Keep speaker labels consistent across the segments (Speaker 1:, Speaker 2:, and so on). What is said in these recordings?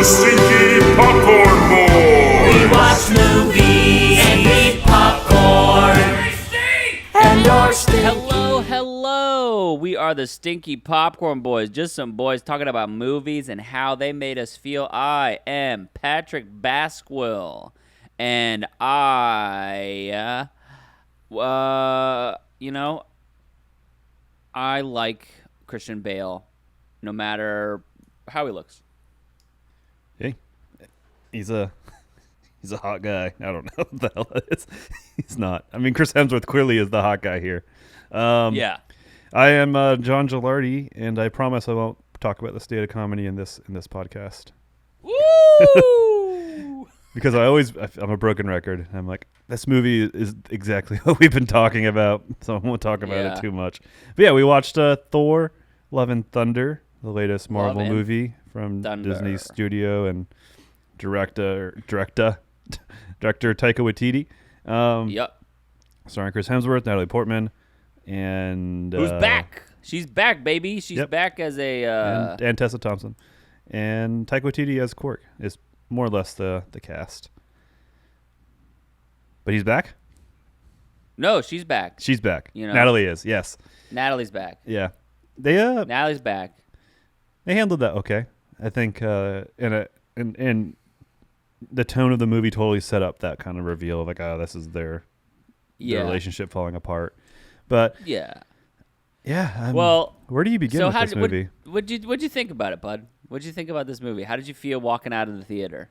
Speaker 1: Stinky Popcorn Boys.
Speaker 2: We watch movies and eat popcorn. And our
Speaker 3: Hello. We are the Stinky Popcorn Boys. Just some boys talking about movies and how they made us feel. I am Patrick Basquill, and I like Christian Bale, no matter how he looks.
Speaker 4: Hey, he's a hot guy. I don't know what the hell that is. He's not. I mean, Chris Hemsworth clearly is the hot guy here.
Speaker 3: Yeah.
Speaker 4: I am John Gilardi, and I promise I won't talk about the state of comedy in this podcast.
Speaker 3: Woo!
Speaker 4: Because I'm a broken record. I'm like, this movie is exactly what we've been talking about, so I won't talk about it too much. But yeah, we watched Thor Love and Thunder, the latest Marvel movie from Disney Studio and director Taika Waititi.
Speaker 3: Yep.
Speaker 4: Starring Chris Hemsworth, Natalie Portman, and
Speaker 3: who's back? She's back, baby. She's back as a
Speaker 4: and Tessa Thompson, and Taika Waititi as Quark is more or less the cast. But he's back?
Speaker 3: No, she's back.
Speaker 4: She's back.
Speaker 3: You know?
Speaker 4: Natalie is. Yes.
Speaker 3: Natalie's back.
Speaker 4: Yeah. They
Speaker 3: Natalie's back.
Speaker 4: They handled that okay. I think in the tone of the movie totally set up that kind of reveal of like, oh, this is their relationship falling apart. But
Speaker 3: yeah.
Speaker 4: Well, where do you begin with this movie?
Speaker 3: What'd you think about it, bud? What'd you think about this movie? How did you feel walking out of the theater?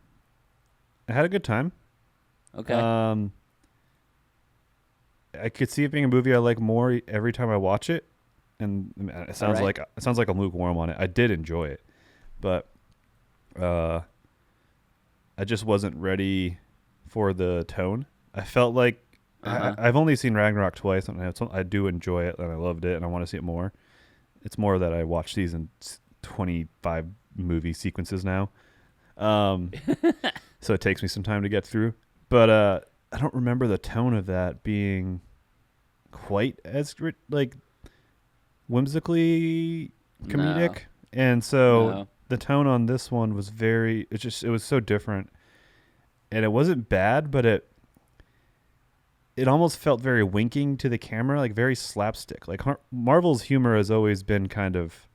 Speaker 4: I had a good time.
Speaker 3: Okay.
Speaker 4: I could see it being a movie I like more every time I watch it, and it sounds like I'm lukewarm on it. I did enjoy it, but I just wasn't ready for the tone. I felt like I've only seen Ragnorak twice, and I do enjoy it, and I loved it, and I want to see it more. It's more that I watch these in 25 movie sequences now, so it takes me some time to get through. But I don't remember the tone of that being quite as like whimsically comedic, and so the tone on this one was it was so different, and it wasn't bad, but it almost felt very winking to the camera, like very slapstick. Like Marvel's humor has always been kind of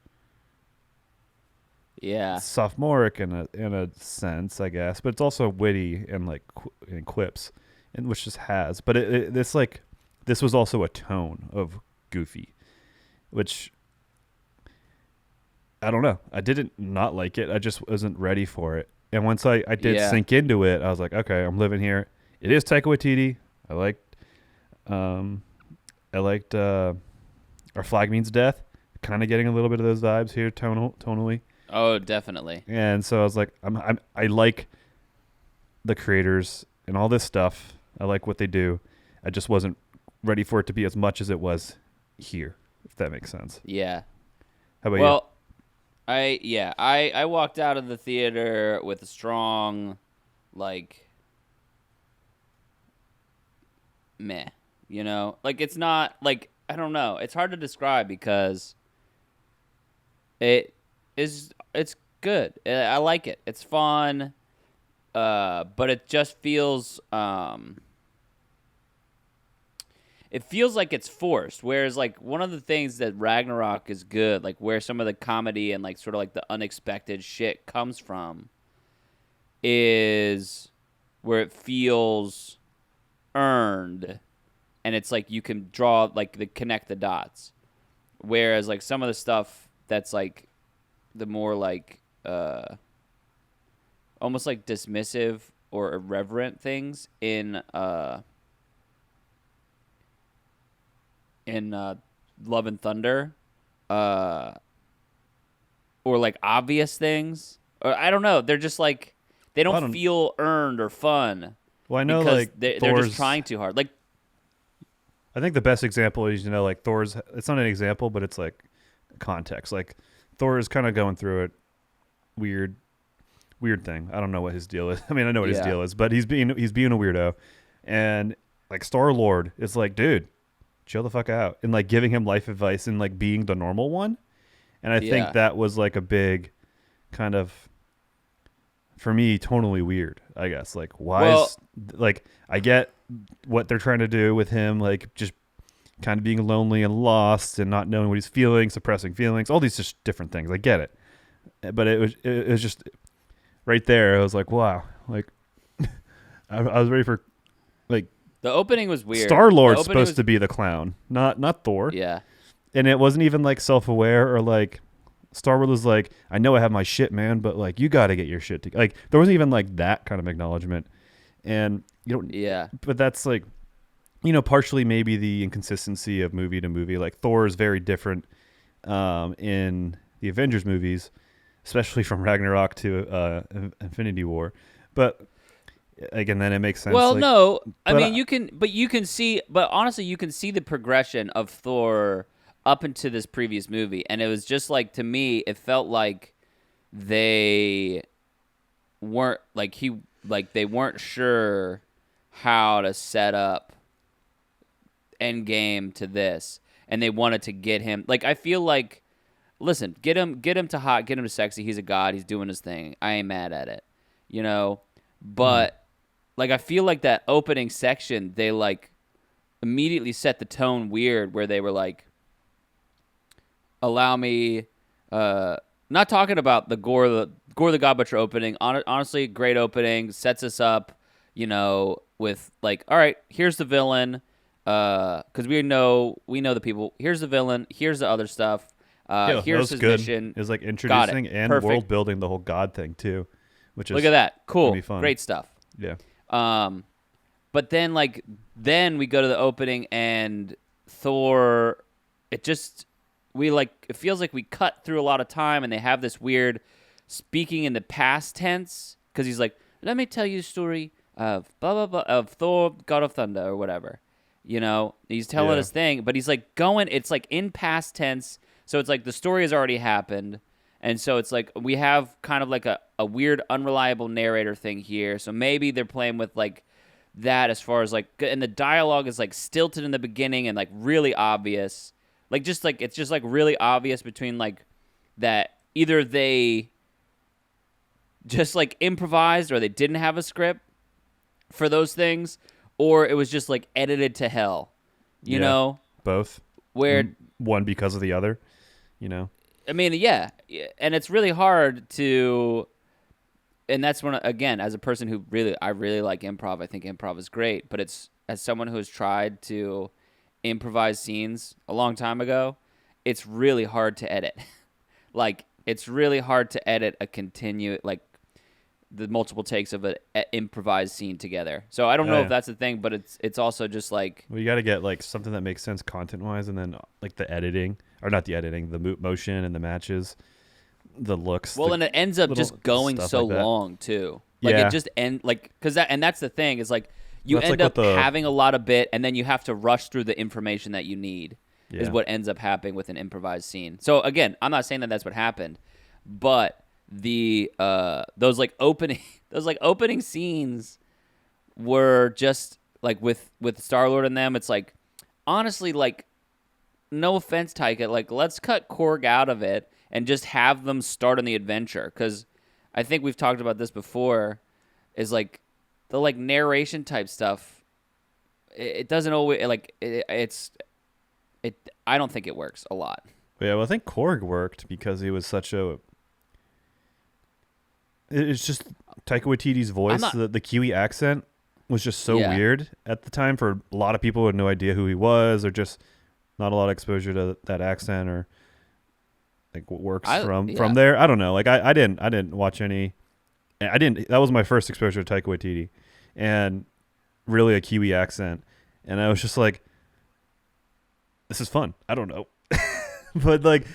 Speaker 4: sophomoric in a sense, I guess, but it's also witty and like and quips, and which just has. But this was also a tone of goofy, which I don't know. I didn't not like it. I just wasn't ready for it. And once I did sink into it, I was like, okay, I'm living here. It is Taika Waititi. I liked Our Flag Means Death. Kind of getting a little bit of those vibes here, tonally.
Speaker 3: Oh, definitely.
Speaker 4: And so I was like, I like the creators and all this stuff. I like what they do. I just wasn't ready for it to be as much as it was here, if that makes sense.
Speaker 3: Yeah.
Speaker 4: How about you?
Speaker 3: Well, I walked out of the theater with a strong, like, meh. You know, like it's not like I don't know. It's hard to describe because it's good. I like it. It's fun, but it just feels it feels like it's forced. Whereas like one of the things that Ragnarok is good, like where some of the comedy and like sort of like the unexpected shit comes from, is where it feels earned. And it's like you can draw, like, connect the dots. Whereas, like, some of the stuff that's, like, the more, like, almost, like, dismissive or irreverent things in Love and Thunder, or, like, obvious things. Or, I don't know. They're just, like, they don't feel earned or fun.
Speaker 4: Well, I know,
Speaker 3: because
Speaker 4: like,
Speaker 3: they're just trying too hard. Like,
Speaker 4: I think the best example is, like Thor's, it's not an example, but it's like context. Like Thor is kind of going through it. Weird thing. I don't know what his deal is. I mean, I know what his deal is, but he's being a weirdo. And like Star-Lord is like, dude, chill the fuck out. And like giving him life advice and like being the normal one. And I think that was like a big kind of, for me, totally weird, I guess. Like, why
Speaker 3: Well-
Speaker 4: is, like, I get what they're trying to do with him, like, just kind of being lonely and lost and not knowing what he's feeling, suppressing feelings, all these just different things. I get it. But it was just right there. I was like, wow. Like, I was ready for, like,
Speaker 3: The opening was weird.
Speaker 4: Star-Lord's supposed to be the clown, not Thor.
Speaker 3: Yeah.
Speaker 4: And it wasn't even, like, self-aware or, like, Star-Lord was like, I know I have my shit, man, but, like, you got to get your shit together. Like, there wasn't even, like, that kind of acknowledgement. And, you know,
Speaker 3: Yeah.
Speaker 4: but that's, like, you know, partially maybe the inconsistency of movie to movie. Like, Thor is very different in the Avengers movies, especially from Ragnarok to Infinity War. But again, then it makes sense.
Speaker 3: Well,
Speaker 4: like,
Speaker 3: no, I
Speaker 4: but
Speaker 3: mean you can see, but honestly, you can see the progression of Thor up into this previous movie, and it was just like, to me, it felt like they weren't they weren't sure how to set up Endgame to this, and they wanted to get him. Like, I feel like, listen, get him to hot, get him to sexy. He's a god. He's doing his thing. I ain't mad at it, you know. But like, I feel like that opening section, they like immediately set the tone weird, where they were like, allow me, not talking about the Gore the God Butcher opening. Honestly, great opening, sets us up, you know, with like, all right, here's the villain, because we know the people. Here's the villain. Here's the other stuff.
Speaker 4: yeah, that
Speaker 3: Here's
Speaker 4: was
Speaker 3: his
Speaker 4: good.
Speaker 3: mission.
Speaker 4: It was like introducing and
Speaker 3: Perfect.
Speaker 4: world building the whole God thing too, which is
Speaker 3: Look at that, cool,
Speaker 4: gonna be fun.
Speaker 3: great stuff.
Speaker 4: Yeah.
Speaker 3: But then we go to the opening, and Thor, it feels like we cut through a lot of time, and they have this weird speaking in the past tense, because he's like, let me tell you the story of blah blah blah, of Thor, God of Thunder, or whatever. You know, he's telling his thing, but he's like going, it's like in past tense, so it's like the story has already happened. And so it's like we have kind of like a weird unreliable narrator thing here. So maybe they're playing with like that, as far as like, and the dialogue is like stilted in the beginning and like really obvious. Like, just like, it's just like really obvious between like that either they just like improvised, or they didn't have a script for those things, or it was just like edited to hell, you know?
Speaker 4: Both.
Speaker 3: Where
Speaker 4: One because of the other, you know?
Speaker 3: I mean, yeah, and it's really hard to, and that's when, again, as a person who I really like improv, I think improv is great, but it's, as someone who has tried to improvise scenes a long time ago, it's really hard to edit. Like, it's really hard to edit like the multiple takes of an improvised scene together. So I don't know if that's the thing, but it's also just like,
Speaker 4: well, you got to get like something that makes sense content wise, and then like the editing, or not the editing, the motion and the matches, the looks.
Speaker 3: well, and it ends up just going so
Speaker 4: like that.
Speaker 3: long too. Like,
Speaker 4: Yeah.
Speaker 3: it just that's the thing, is like, you
Speaker 4: That's
Speaker 3: end
Speaker 4: like
Speaker 3: up
Speaker 4: with the-
Speaker 3: having a lot of bit, and then you have to rush through the information that you need. Is
Speaker 4: Yeah.
Speaker 3: what ends up happening with an improvised scene. So again, I'm not saying that that's what happened, but the those opening scenes were just like, with Star-Lord and them, it's like, honestly, like, no offense, Taika, like, let's cut Korg out of it and just have them start on the adventure, because I think we've talked about this before, is like the like narration type stuff, it doesn't always like I don't think it works a lot.
Speaker 4: Yeah, well, I think Korg worked because he was such a. It's just Taika Waititi's voice, the Kiwi accent was just so weird at the time for a lot of people who had no idea who he was, or just not a lot of exposure to that accent, or like what works from there. I don't know. Like I didn't watch any. That was my first exposure to Taika Waititi, and really a Kiwi accent, and I was just like, this is fun. I don't know. But like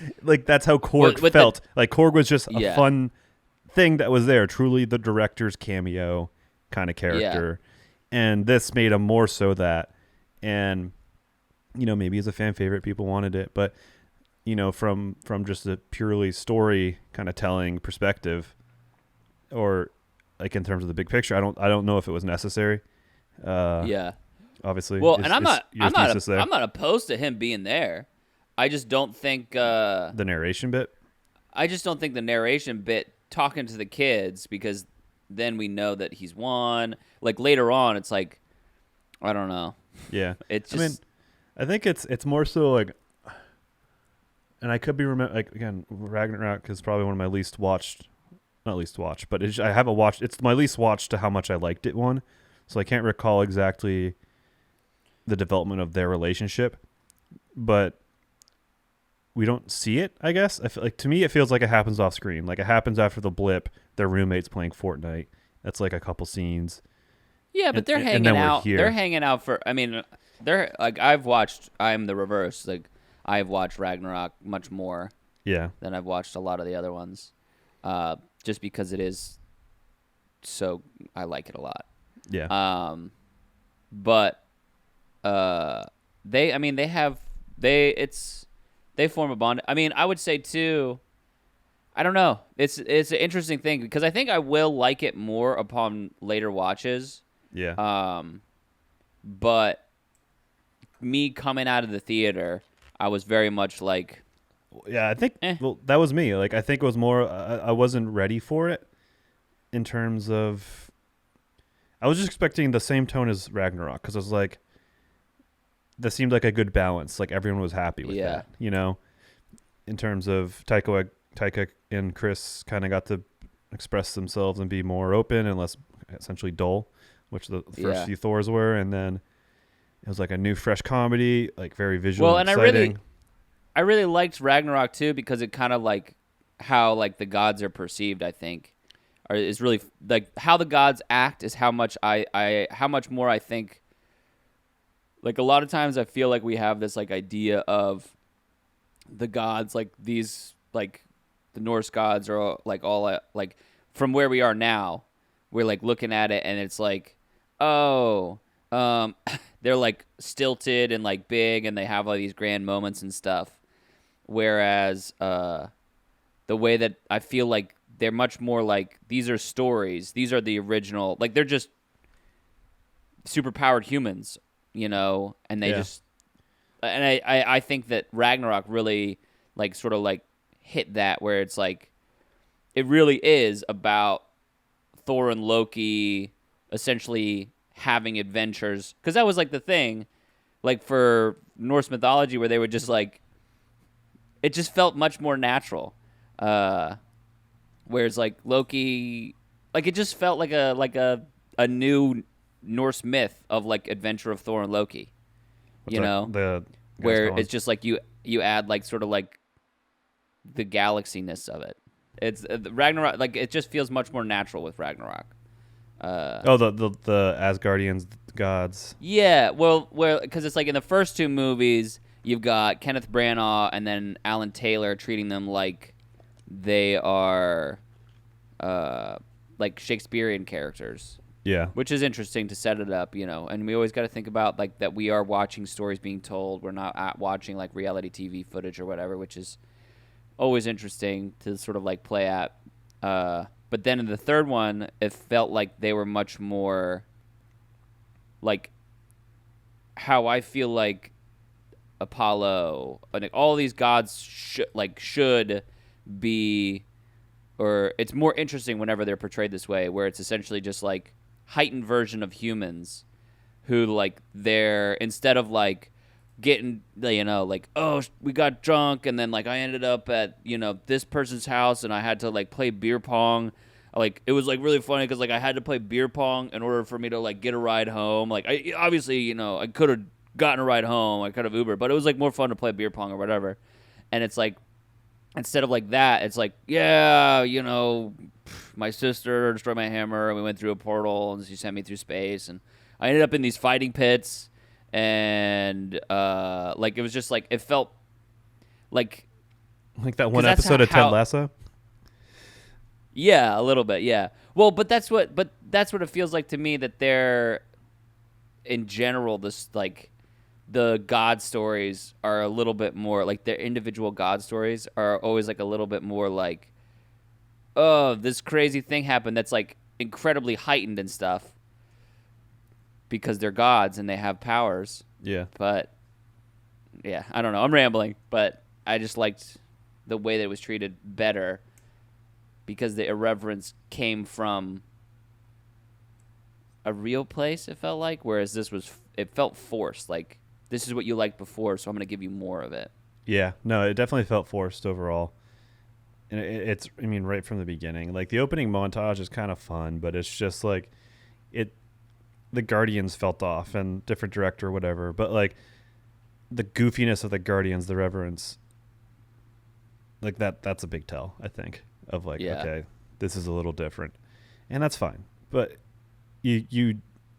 Speaker 4: that's how Korg felt. Like Korg was just a fun thing that was there, truly the director's cameo kind of character. And this made him more so that. And you know, maybe as a fan favorite, people wanted it, but you know, from just a purely story kind of telling perspective, or like in terms of the big picture, I don't know if it was necessary. Obviously.
Speaker 3: Well, and I'm not opposed to him being there. I just don't think
Speaker 4: the narration bit.
Speaker 3: I just don't think the narration bit, talking to the kids, because then we know that he's won. Like later on, it's like, I don't know.
Speaker 4: Yeah.
Speaker 3: It's just.
Speaker 4: I mean, I think it's more so like, and I could be like again, Ragnarok is probably one of my least watched, not least watched, but I haven't watched. It's my least watched to how much I liked it one, so I can't recall exactly the development of their relationship, but we don't see it. I guess I feel like, to me it feels like it happens off screen, like it happens after the blip. Their roommates playing Fortnite. That's like a couple scenes.
Speaker 3: Yeah, but they're hanging out. They're hanging out for. I mean, they're like I've watched. I'm the reverse. Like I've watched Ragnarok much more.
Speaker 4: Yeah.
Speaker 3: Than I've watched a lot of the other ones, just because it is. So I like it a lot.
Speaker 4: Yeah.
Speaker 3: But they. I mean, they form a bond. I mean, I would say too. I don't know. It's an interesting thing because I think I will like it more upon later watches.
Speaker 4: Yeah.
Speaker 3: But me coming out of the theater, I was very much like,
Speaker 4: yeah, I think well, that was me. Like I think it was more I wasn't ready for it in terms of I was just expecting the same tone as Ragnarok because I was like that seemed like a good balance. Like everyone was happy with that, you know, in terms of Taika and Chris kind of got to express themselves and be more open and less essentially dull, which the first few Thors were, and then it was like a new fresh comedy, like very visual and exciting.
Speaker 3: I really liked Ragnarok too because it kind of like how like the gods are perceived, I think, or is really like how the gods act is how much how much more I think. Like a lot of times I feel like we have this like idea of the gods, like these like the Norse gods are like all like from where we are now, we're like looking at it and it's like, oh, they're like stilted and like big and they have all these grand moments and stuff. Whereas the way that I feel like they're much more like these are stories. These are the original, like they're just superpowered humans, you know, and they just, and I think that Ragnarok really like sort of like hit that where it's like, it really is about Thor and Loki essentially having adventures. Because that was like the thing, like for Norse mythology where they would just like, it just felt much more natural. Whereas like Loki, like it just felt like a new Norse myth of like adventure of Thor and Loki. You know, where it's just like you add like sort of like the galaxiness of it. It's Ragnarok, like it just feels much more natural with Ragnarok.
Speaker 4: The Asgardians gods.
Speaker 3: Yeah, well, because it's like in the first two movies, you've got Kenneth Branagh and then Alan Taylor treating them like they are like Shakespearean characters.
Speaker 4: Yeah.
Speaker 3: Which is interesting to set it up, you know. And we always got to think about like that we are watching stories being told. We're not watching like reality TV footage or whatever, which is always interesting to sort of like play at. But then in the third one, it felt like they were much more like how I feel like Apollo and like, all these gods should be, or it's more interesting whenever they're portrayed this way, where it's essentially just like heightened version of humans who like they're instead of like getting, you know, like, oh, we got drunk and then like I ended up at, you know, this person's house and I had to like play beer pong. Like it was like really funny because like I had to play beer pong in order for me to like get a ride home. Like I obviously, you know, I could have gotten a ride home. I could have Ubered, but it was like more fun to play beer pong or whatever. And it's like instead of like that, it's like, yeah, you know, my sister destroyed my hammer and we went through a portal and she sent me through space and I ended up in these fighting pits. And like it was just like it felt like
Speaker 4: that one episode of Ted Lasso.
Speaker 3: Yeah, a little bit. Yeah. Well, but that's what it feels like to me that they're in general this like the God stories are a little bit more like their individual God stories are always like a little bit more like, oh, this crazy thing happened that's like incredibly heightened and stuff. Because they're gods and they have powers.
Speaker 4: Yeah.
Speaker 3: But, yeah, I don't know. I'm rambling, but I just liked the way that it was treated better because the irreverence came from a real place. It felt like, whereas it felt forced. Like this is what you liked before, so I'm gonna give you more of it.
Speaker 4: Yeah, no, it definitely felt forced overall. And it's, I mean, right from the beginning. Like, the opening montage is kind of fun, but it's just, like, the Guardians felt off and different director or whatever. But, like, the goofiness of the Guardians, the reverence, like, that's a big tell, I think, of, like, okay, this is a little different. And that's fine. But you're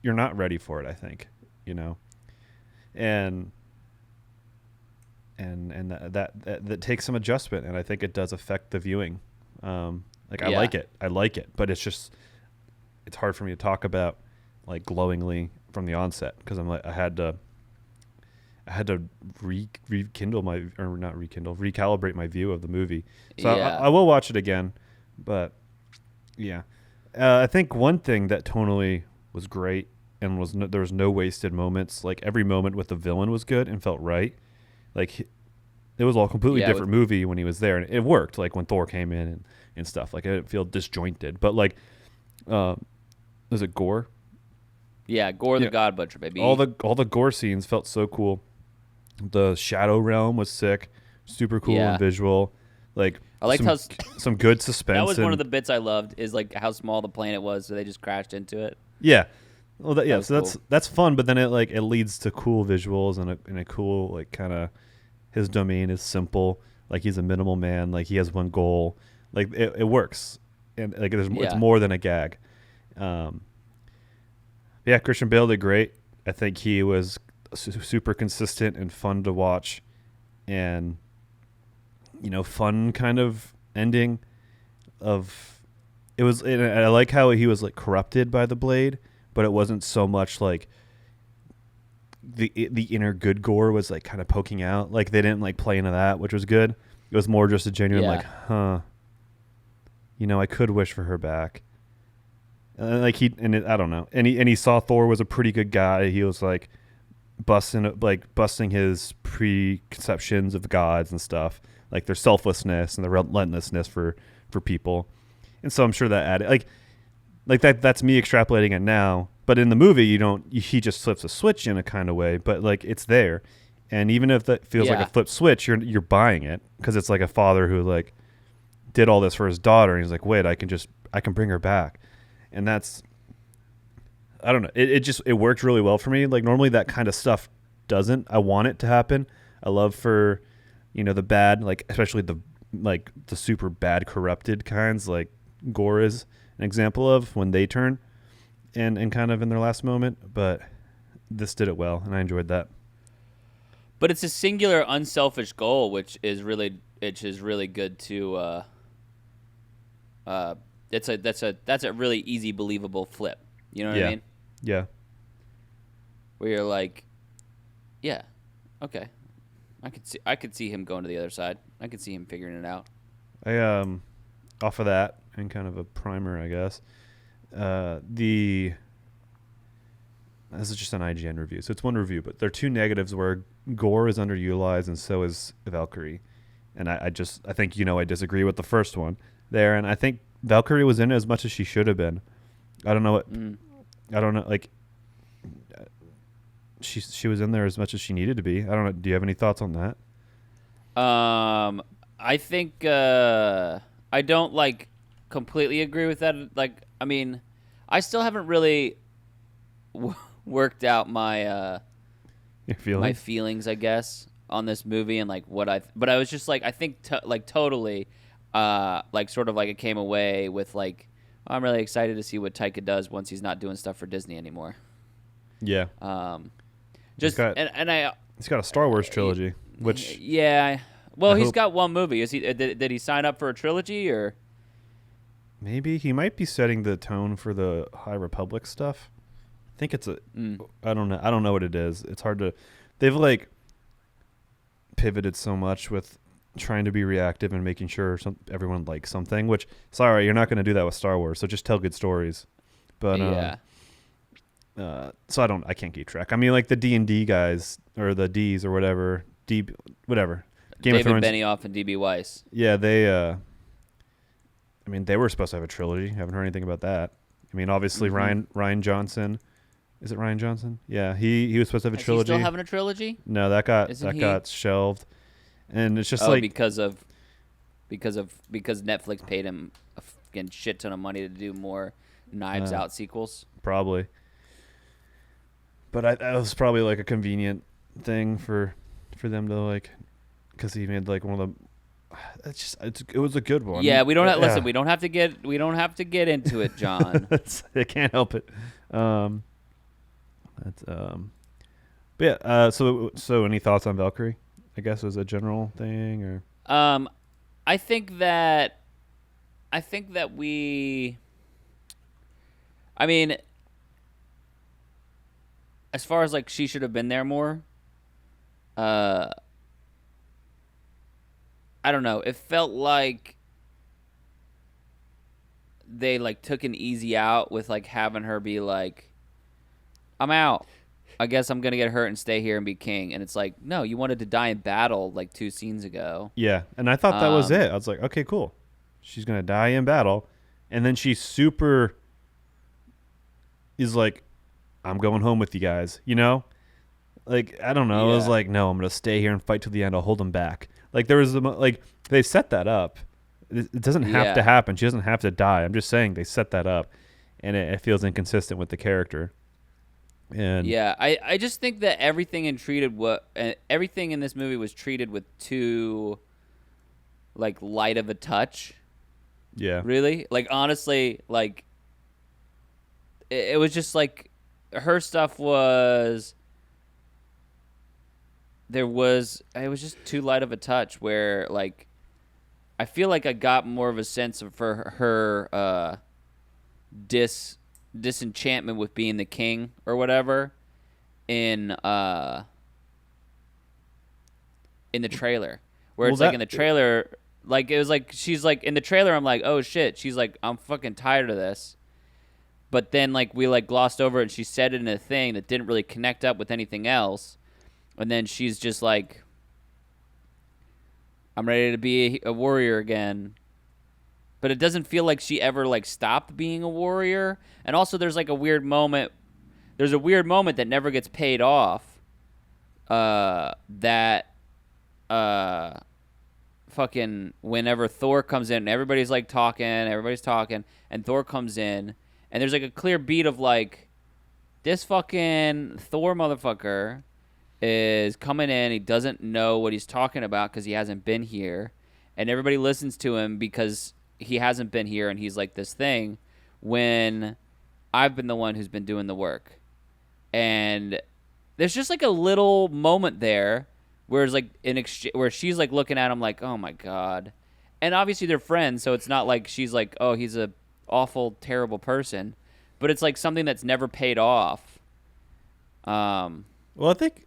Speaker 4: not ready for it, I think, you know? And that takes some adjustment, and I think it does affect the viewing. I like it, but it's hard for me to talk about like glowingly from the onset because I'm like I had to recalibrate my view of the movie. So I will watch it again, but yeah, I think one thing that tonally was great and there was no wasted moments. Like every moment with the villain was good and felt right. Like it was all a completely different movie when he was there, and it worked. Like when Thor came in and stuff. Like I didn't feel disjointed, but like, was it Gore?
Speaker 3: Yeah, Gore the God Butcher, baby.
Speaker 4: All the Gore scenes felt so cool. The Shadow Realm was sick, super cool and visual. Like
Speaker 3: I liked how
Speaker 4: some good suspense.
Speaker 3: That was one of the bits I loved. Is like how small the planet was, so they just crashed into it.
Speaker 4: Yeah. Well, so
Speaker 3: cool.
Speaker 4: that's fun, but then it leads to cool visuals and a cool like kind of his domain is simple, like he's a minimal man, like he has one goal, like it works, and like it's more than a gag. Christian Bale did great. I think he was super consistent and fun to watch, and fun kind of ending of it was. And I like how he was like corrupted by the blade. But it wasn't so much like the inner good Gore was like kind of poking out. Like they didn't like play into that, which was good. It was more just a genuine like, I could wish for her back. I don't know. And he saw Thor was a pretty good guy. He was like busting his preconceptions of gods and stuff, like their selflessness and the relentlessness for people. And so I'm sure that added like that's me extrapolating it now, but in the movie he just flips a switch in a kind of way, but like it's there. And even if that feels like a flip switch, you're buying it because it's like a father who like did all this for his daughter and he's like, wait, I can bring her back. And that's, I don't know. It worked really well for me. Like normally that kind of stuff doesn't. I want it to happen. I love for, the bad, like especially the super bad corrupted kinds like Gore is an example of when they turn and kind of in their last moment, but this did it well and I enjoyed that.
Speaker 3: But it's a singular unselfish goal, which is really good to that's a really easy believable flip. You know what I mean?
Speaker 4: Yeah.
Speaker 3: Where you're like, yeah, okay. I could see him going to the other side. I could see him figuring it out.
Speaker 4: Off of that and kind of a primer, I guess. This is just an IGN review, so it's one review, but there are two negatives where Gore is underutilized and so is Valkyrie. And I think I disagree with the first one there, and I think Valkyrie was in it as much as she should have been. I don't know like she was in there as much as she needed to be. I don't know. Do you have any thoughts on that?
Speaker 3: I think I don't completely agree with that. Like, I mean, I still haven't really worked out my my feelings, I guess, on this movie and but I was just I think totally sort of it came away with I'm really excited to see what Taika does once he's not doing stuff for Disney anymore.
Speaker 4: Yeah.
Speaker 3: He's got
Speaker 4: a Star Wars trilogy, which
Speaker 3: he's got one movie. Is he? Did he sign up for a trilogy or?
Speaker 4: Maybe he might be setting the tone for the High Republic stuff. I think it's I don't know. I don't know what it is. It's hard to. They've pivoted so much with trying to be reactive and making sure everyone likes something. Which, sorry, you're not going to do that with Star Wars. So just tell good stories. But so I can't keep track. I mean, the D&D guys or the D's or whatever. Whatever. Game
Speaker 3: David
Speaker 4: of Thrones.
Speaker 3: Benioff and D.B. Weiss.
Speaker 4: Yeah, they. I mean, they were supposed to have a trilogy. Haven't heard anything about that. I mean, obviously Ryan Johnson. Is it Ryan Johnson? Yeah, he was supposed to have a
Speaker 3: Is he
Speaker 4: trilogy.
Speaker 3: still having a trilogy?
Speaker 4: No, that got
Speaker 3: Isn't he?
Speaker 4: got shelved, and it's just like
Speaker 3: because Netflix paid him a fucking shit ton of money to do more Knives Out sequels.
Speaker 4: probably. But that was probably like a convenient thing for them to like, because he made like one of the. It was a good one.
Speaker 3: Yeah, we don't have, listen. We don't have to get into it, John.
Speaker 4: I can't help it. But yeah. So any thoughts on Valkyrie? I guess was a general thing, or
Speaker 3: I think that we. I mean, as far as like she should have been there more. I don't know. It felt like they like took an easy out with like having her be like, I'm out. I guess I'm gonna get hurt and stay here and be king. And it's like, no, you wanted to die in battle like 2 scenes ago.
Speaker 4: yeah. And I thought that was it. I was like, okay, cool. She's gonna die in battle, and then she super is like, I'm going home with you guys. You know, like I don't know.
Speaker 3: Yeah.
Speaker 4: I was like, no, I'm gonna stay here and fight till the end. I'll hold them back. Like there was like they set that up. It doesn't have to happen. She doesn't have to die. I'm just saying they set that up, and it feels inconsistent with the character. And
Speaker 3: yeah, I just think that everything everything in this movie was treated with too like light of a touch.
Speaker 4: yeah,
Speaker 3: Really, like honestly, like it was just like her stuff was. It was just too light of a touch where like I feel like I got more of a sense of her disenchantment with being the king or whatever in the trailer where it's like in the trailer like it was like she's like in the trailer I'm like, oh shit, she's like, I'm fucking tired of this. But then like we like glossed over it and she said it in a thing that didn't really connect up with anything else. And then she's just like, I'm ready to be a warrior again. But it doesn't feel like she ever like stopped being a warrior. And also there's like a weird moment. There's a weird moment that never gets paid off. Fucking whenever Thor comes in, everybody's like talking, and Thor comes in, and there's like a clear beat of like, this fucking Thor motherfucker is coming in. He doesn't know what he's talking about because he hasn't been here, and everybody listens to him because he hasn't been here, and he's like this thing. When I've been the one who's been doing the work, and there's just like a little moment there where it's like where she's like looking at him like, oh my god, and obviously they're friends, so it's not like she's like, oh, he's a awful, terrible person, but it's like something that's never paid off.
Speaker 4: Well,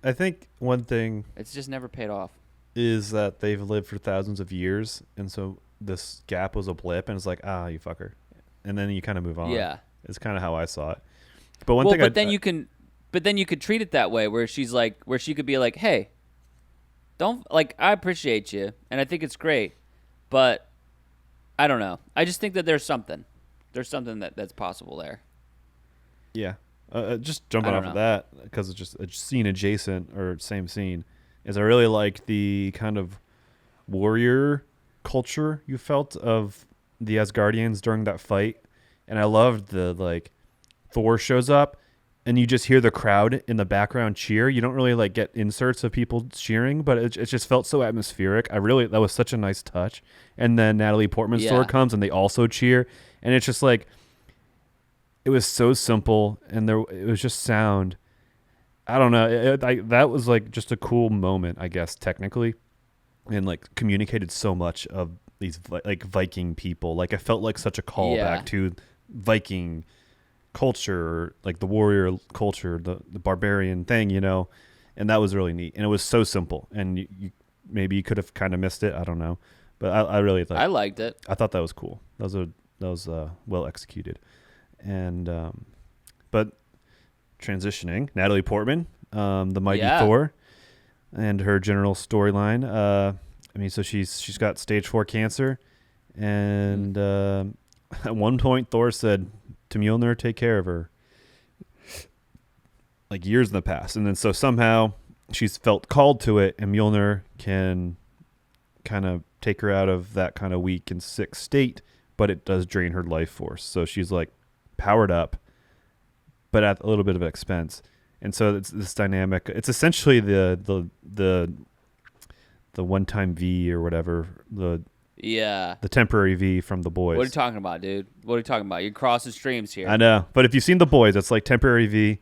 Speaker 4: I think one thing
Speaker 3: It's just never paid off.
Speaker 4: is that they've lived for thousands of years, and so this gap was a blip, and it's like, you fucker, and then you kind of move on.
Speaker 3: Yeah,
Speaker 4: it's kind of how I saw it. But
Speaker 3: then you could treat it that way, where she's like, where she could be like, hey, don't like, I appreciate you, and I think it's great, but I don't know. I just think that there's something that's possible there.
Speaker 4: Yeah. Just jumping off of that, because it's just a scene adjacent or same scene, is I really like the kind of warrior culture you felt of the Asgardians during that fight. And I loved the like Thor shows up and you just hear the crowd in the background cheer. You don't really like get inserts of people cheering, but it just felt so atmospheric. That was such a nice touch. And then Natalie Portman's Thor comes and they also cheer, and it's just like, it was so simple, and it was just sound. I don't know. That was like just a cool moment, I guess, technically, and like communicated so much of these like Viking people. Like I felt like such a callback to Viking culture, like the warrior culture, the barbarian thing, you know. And that was really neat, and it was so simple. And maybe you could have kind of missed it. I don't know, but I really thought I
Speaker 3: liked it.
Speaker 4: I thought that was cool. That was well executed. And but transitioning, Natalie Portman, the mighty Thor, and her general storyline. I mean, so she's got stage 4 cancer, and at one point Thor said, to Mjolnir take care of her, like years in the past, and then so somehow she's felt called to it, and Mjolnir can kind of take her out of that kind of weak and sick state, but it does drain her life force. So she's like powered up, but at a little bit of expense. And so it's this dynamic. It's essentially the one-time V or whatever, the temporary V from The Boys.
Speaker 3: What are you talking about, dude? What are you talking about? You're crossing streams here.
Speaker 4: I know, but if you've seen The Boys, it's like temporary V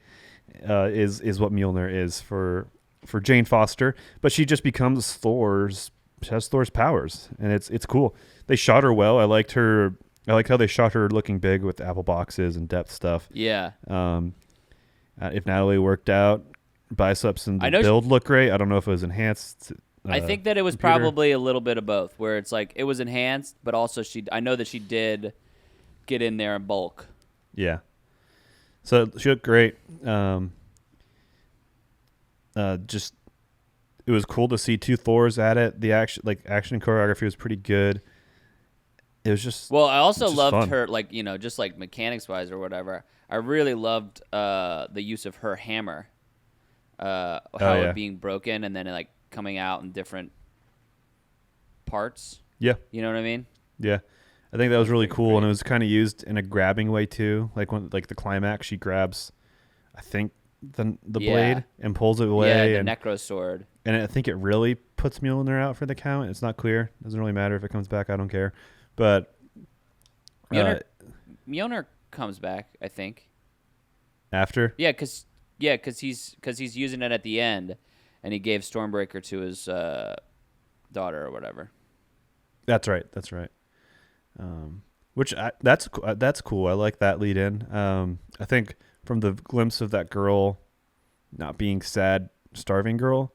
Speaker 4: is what Mjolnir is for Jane Foster. But she just becomes she has Thor's powers, and it's cool. They shot her well. I liked her. I like how they shot her looking big with apple boxes and depth stuff.
Speaker 3: Yeah.
Speaker 4: If Natalie worked out, biceps and the build look great. I don't know if it was enhanced.
Speaker 3: I think that it was
Speaker 4: computer.
Speaker 3: probably a little bit of both, where it's like it was enhanced, but also I know that she did get in there in bulk.
Speaker 4: Yeah. So she looked great. Just it was cool to see two Thors at it. The action choreography was pretty good. It was just
Speaker 3: I also loved
Speaker 4: fun.
Speaker 3: her, like, you know, just like mechanics wise or whatever. I really loved the use of her hammer, it being broken and then like coming out in different parts.
Speaker 4: Yeah,
Speaker 3: you know what I mean.
Speaker 4: Yeah, I think that was really cool, and it was kind of used in a grabbing way too. Like when the climax, she grabs, I think the blade and pulls it away.
Speaker 3: Yeah, the necro sword.
Speaker 4: And I think it really puts Mjolnir out for the count. It's not clear. Doesn't really matter if it comes back. I don't care. But
Speaker 3: Mjolnir comes back, I think.
Speaker 4: After?
Speaker 3: Yeah, because he's using it at the end, and he gave Stormbreaker to his daughter or whatever.
Speaker 4: That's right. That's cool. I like that lead in. I think from the glimpse of that girl not being sad, starving girl,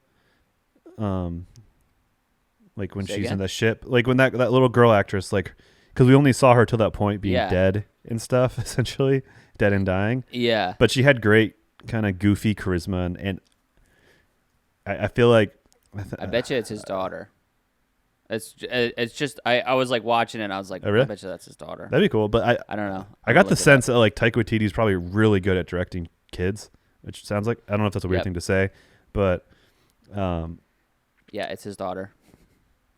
Speaker 4: like when she's in the ship, like when that little girl actress, like, because we only saw her till that point being dead and stuff, essentially dead and dying.
Speaker 3: Yeah,
Speaker 4: but she had great kind of goofy charisma, and I feel like
Speaker 3: I bet you it's his daughter. It's just I was like watching it, and I was like,
Speaker 4: oh, really?
Speaker 3: I bet you that's his daughter.
Speaker 4: That'd be cool, but
Speaker 3: I don't know.
Speaker 4: I got the sense that like Taika Waititi's probably really good at directing kids, which sounds like, I don't know if that's a weird thing to say, but
Speaker 3: yeah, it's his daughter.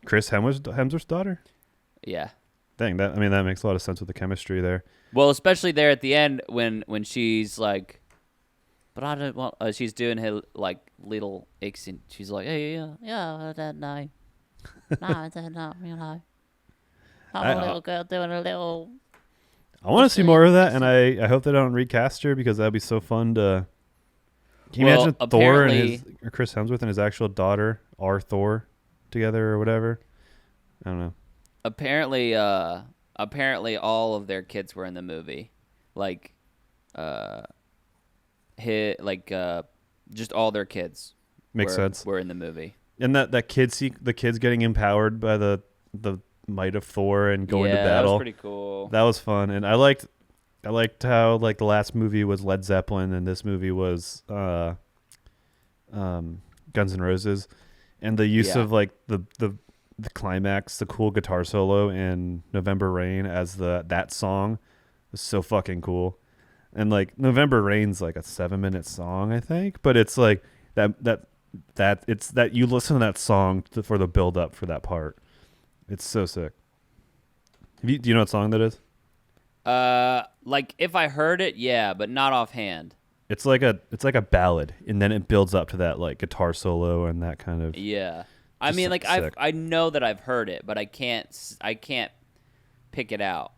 Speaker 4: Chris Hemsworth's daughter.
Speaker 3: Yeah.
Speaker 4: Dang, that makes a lot of sense with the chemistry there.
Speaker 3: Well, especially there at the end when she's like, but I don't want. She's doing her like little accent. She's like, hey, yeah, I don't know. No, I don't know. You know, I'm a little girl doing a little.
Speaker 4: I want to see more of that, and I hope they don't recast her, because that'd be so fun to. Can you imagine Thor or Chris Hemsworth and his actual daughter, our Thor, together or whatever? I don't know.
Speaker 3: Apparently all of their kids were in the movie, like, just all their kids.
Speaker 4: Makes sense.
Speaker 3: Were in the movie, and
Speaker 4: the kids getting empowered by the might of Thor and going to battle.
Speaker 3: That was pretty cool.
Speaker 4: That was fun, and I liked how like the last movie was Led Zeppelin and this movie was Guns N' Roses, and the use of like the climax, the cool guitar solo in November Rain as that song was so fucking cool. And like November Rain's like a 7-minute song, I think, but it's like that it's that you listen to that song for the build up for that part. It's so sick. Do you know what song that is?
Speaker 3: Like if I heard it, yeah, but not offhand.
Speaker 4: It's like a ballad, and then it builds up to that like guitar solo and that kind of.
Speaker 3: Yeah. I mean, like I know that I've heard it, but I can't pick it out.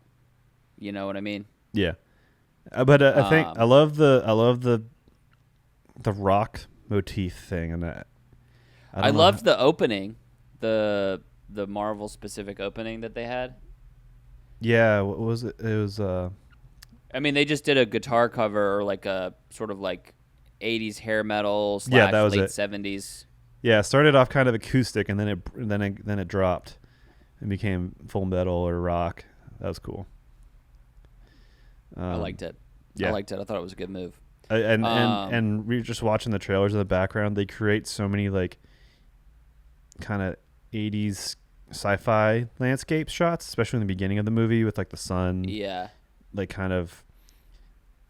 Speaker 3: You know what I mean?
Speaker 4: Yeah, but I think I love the rock motif thing, and that
Speaker 3: I loved the opening, the Marvel specific opening that they had.
Speaker 4: Yeah, what was it? It was.
Speaker 3: I mean, they just did a guitar cover or like a sort of like 80s hair metal /
Speaker 4: that was
Speaker 3: late
Speaker 4: it.
Speaker 3: 70s.
Speaker 4: Yeah, it started off kind of acoustic, and then it dropped and became full metal or rock. That was cool.
Speaker 3: I liked it.
Speaker 4: Yeah.
Speaker 3: I liked it. I thought it was a good move.
Speaker 4: And we were just watching the trailers in the background. They create so many like kind of 80s sci-fi landscape shots, especially in the beginning of the movie with like the sun.
Speaker 3: Yeah.
Speaker 4: Like kind of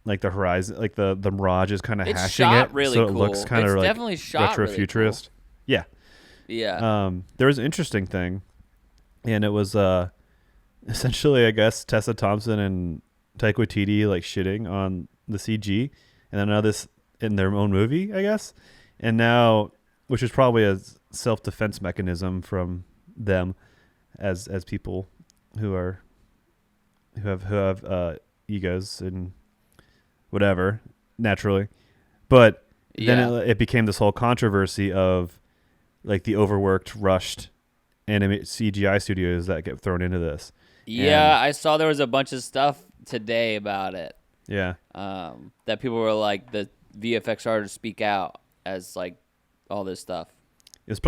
Speaker 4: like the horizon, like the mirage is kind of
Speaker 3: It's
Speaker 4: hashing
Speaker 3: shot
Speaker 4: it,
Speaker 3: really
Speaker 4: so it
Speaker 3: cool.
Speaker 4: looks kind of
Speaker 3: It's
Speaker 4: like
Speaker 3: definitely shot
Speaker 4: retro
Speaker 3: really
Speaker 4: futurist. Yeah.
Speaker 3: Yeah.
Speaker 4: There was an interesting thing, and it was essentially, I guess, Tessa Thompson and Taika Waititi like shitting on the CG, and then now this in their own movie, I guess, and now, which is probably a self-defense mechanism from them, as people who have egos and whatever naturally, but then it became this whole controversy of like the overworked, rushed CGI studios that get thrown into this.
Speaker 3: Yeah, I saw there was a bunch of stuff today about it.
Speaker 4: Yeah.
Speaker 3: That people were like, the VFX artists speak out as like all this stuff.
Speaker 4: It's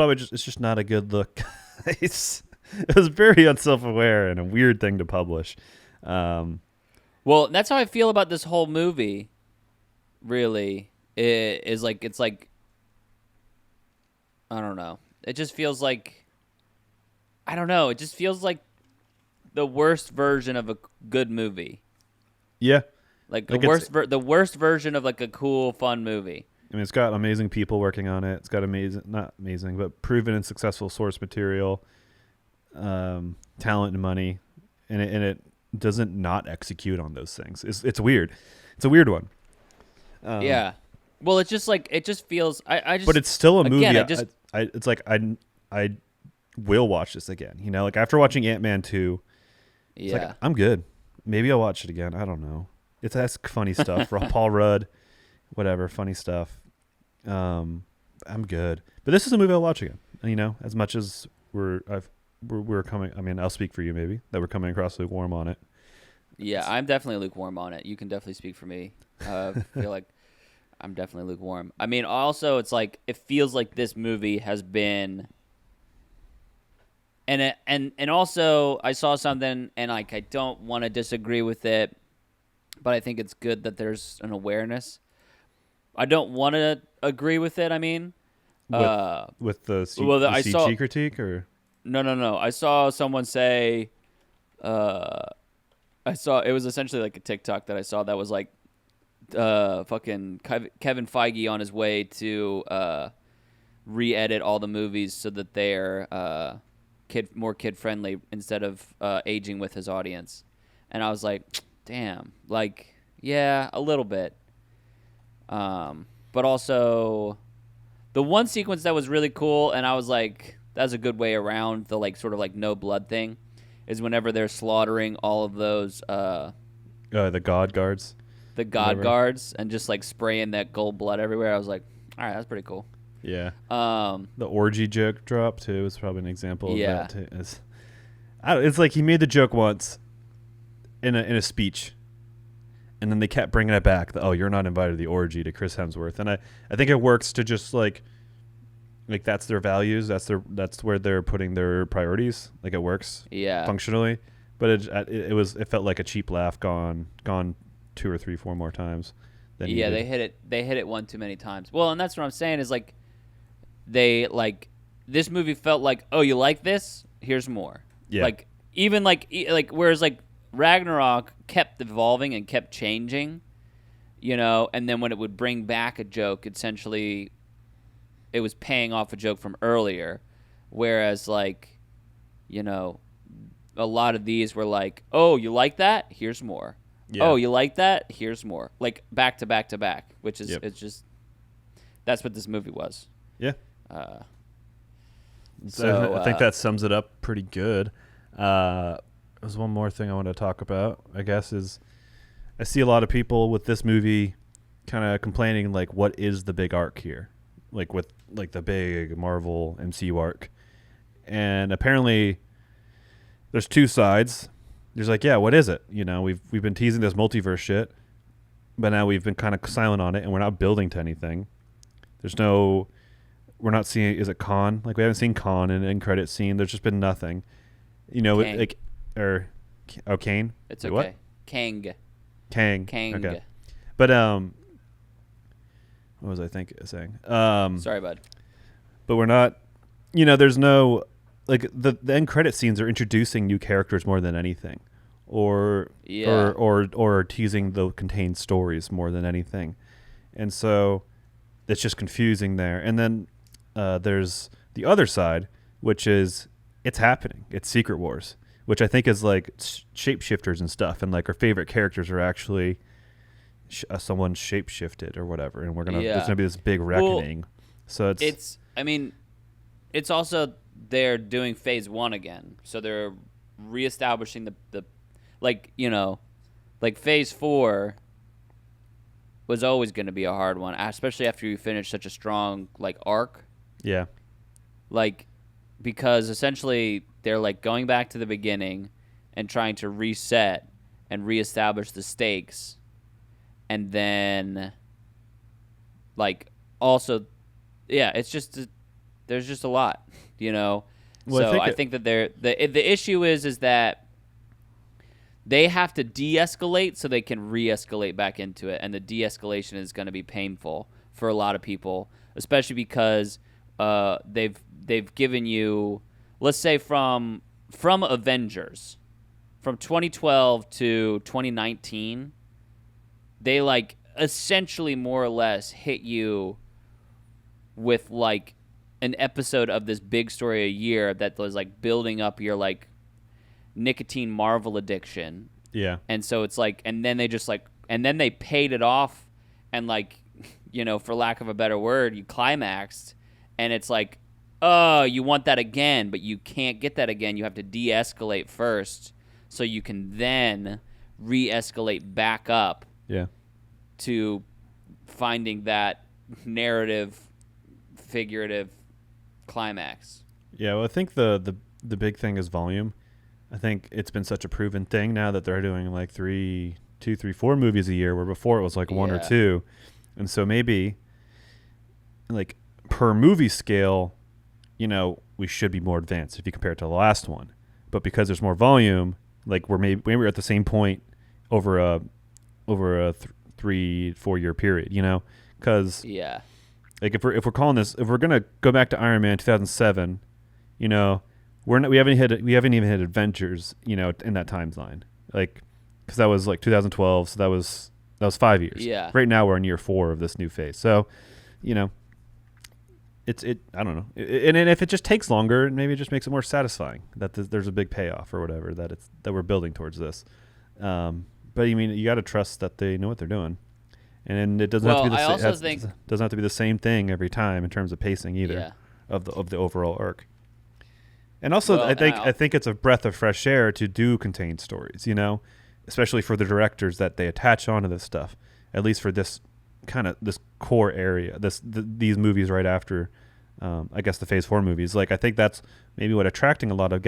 Speaker 4: just not a good look. It was very unself-aware and a weird thing to publish.
Speaker 3: Well, that's how I feel about this whole movie. Really, it's like I don't know. It just feels like I don't know. It just feels like the worst version of a good movie.
Speaker 4: Yeah.
Speaker 3: Like the worst version of like a cool, fun movie.
Speaker 4: I mean, it's got amazing people working on it. It's got not amazing, but proven and successful source material, talent and money, and it doesn't not execute on those things. It's weird. It's a weird one.
Speaker 3: Yeah. Well, it's just like it just feels. I just.
Speaker 4: But it's still a movie.
Speaker 3: Again,
Speaker 4: it's like I will watch this again. You know, like after watching Ant-Man 2, it's like I'm good. Maybe I'll watch it again. I don't know. It has funny stuff. Paul Rudd, whatever, funny stuff. I'm good. But this is a movie I'll watch again. You know, as much as we're coming. I mean, I'll speak for you maybe that we're coming across lukewarm on it.
Speaker 3: Yeah, I'm definitely lukewarm on it. You can definitely speak for me. I feel like I'm definitely lukewarm. I mean, also, it's like it feels like this movie has been, and also I saw something, and like I don't want to disagree with it, but I think it's good that there's an awareness. I don't want to agree with it. I mean,
Speaker 4: with the CG critique or
Speaker 3: no. I saw someone say, it was essentially like a TikTok that I saw that was like, fucking Kevin Feige on his way to re-edit all the movies so that they're more kid friendly instead of aging with his audience, and I was like, damn, like yeah, a little bit. But also the one sequence that was really cool, and I was like, that's a good way around the like sort of like no blood thing, is whenever they're slaughtering all of those
Speaker 4: the God Guards.
Speaker 3: The God Guards, and just like spraying that gold blood everywhere. I was like, all right, that's pretty cool.
Speaker 4: Yeah. The orgy joke drop too is probably an example of that too. It's like he made the joke once in a speech, and then they kept bringing it back. Oh, you're not invited to the orgy, to Chris Hemsworth, and I think it works to just like that's their values. That's where they're putting their priorities. Like it works.
Speaker 3: Yeah.
Speaker 4: Functionally, but it felt like a cheap laugh gone 2 or 3, 4 more times.
Speaker 3: Yeah, they hit it one too many times. Well, and that's what I'm saying is like they like this movie felt like, oh, you like this? Here's more.
Speaker 4: Yeah.
Speaker 3: Like even like whereas like Ragnarok kept evolving and kept changing, you know, and then when it would bring back a joke, essentially it was paying off a joke from earlier, whereas like, you know, a lot of these were like, oh, you like that? Here's more. Yeah. Oh, you like that? Here's more. Like back to back to back, which is it's just that's what this movie was.
Speaker 4: Yeah.
Speaker 3: So
Speaker 4: I think that sums it up pretty good. There's one more thing I want to talk about, I guess, is I see a lot of people with this movie kind of complaining like, what is the big arc here? Like with like the big Marvel MCU arc. And apparently there's two sides. There's like, yeah, what is it? You know, we've been teasing this multiverse shit, but now we've been kind of silent on it, and we're not building to anything. We're not seeing, is it Khan? Like, we haven't seen Khan in an end credit scene. There's just been nothing. You know,
Speaker 3: Kang.
Speaker 4: Kane?
Speaker 3: It's
Speaker 4: wait,
Speaker 3: okay.
Speaker 4: what?
Speaker 3: Kang.
Speaker 4: Kang. Okay. But, what was I saying?
Speaker 3: Sorry, bud.
Speaker 4: But we're not, you know, there's no, like, the end credit scenes are introducing new characters more than anything. or
Speaker 3: Yeah.
Speaker 4: or teasing the contained stories more than anything. And so it's just confusing there. And then there's the other side, which is it's happening. It's Secret Wars, which I think is like shapeshifters and stuff. And like our favorite characters are actually someone shapeshifted or whatever. And there's gonna be this big reckoning.
Speaker 3: Well,
Speaker 4: so
Speaker 3: it's also they're doing phase 1 again. So they're reestablishing the like, you know, like phase 4 was always going to be a hard one, especially after you finish such a strong like arc.
Speaker 4: Yeah.
Speaker 3: Like, because essentially they're like going back to the beginning and trying to reset and reestablish the stakes, and then like also, yeah, it's just there's just a lot, you know.
Speaker 4: Well,
Speaker 3: so I think that the issue is that they have to de-escalate so they can re-escalate back into it, and the de-escalation is going to be painful for a lot of people, especially because they've given you, let's say from Avengers, from 2012 to 2019, they like essentially more or less hit you with like an episode of this big story a year that was like building up your like nicotine Marvel addiction.
Speaker 4: Yeah.
Speaker 3: And so it's like, and then they paid it off, and like, you know, for lack of a better word, you climaxed, and it's like, oh, you want that again, but you can't get that again. You have to de-escalate first so you can then re-escalate back up.
Speaker 4: Yeah.
Speaker 3: To finding that narrative, figurative climax.
Speaker 4: Yeah, well, I think the big thing is volume. I think it's been such a proven thing now that they're doing like 3, 4 movies a year, where before it was like 1 or 2. And so maybe like per movie scale, you know, we should be more advanced if you compare it to the last one. But because there's more volume, like maybe we're at the same point over a 3-4 year period, you know? Because like if we're calling this, if we're gonna go back to Iron Man 2007, you know, we haven't even hit Adventures, you know, in that timeline, like, because that was like 2012, so that was 5 years.
Speaker 3: Yeah.
Speaker 4: Right now we're in year 4 of this new phase, so, you know, I don't know, and if it just takes longer, maybe it just makes it more satisfying that there's a big payoff or whatever that we're building towards this. But I mean, you got to trust that they know what they're doing, and it doesn't have to be doesn't have to be the same thing every time in terms of pacing either of the overall arc. And also, I think it's a breath of fresh air to do contained stories, you know, especially for the directors that they attach onto this stuff. At least for this this core area, these movies right after, I guess the Phase 4 movies. Like, I think that's maybe what attracting a lot of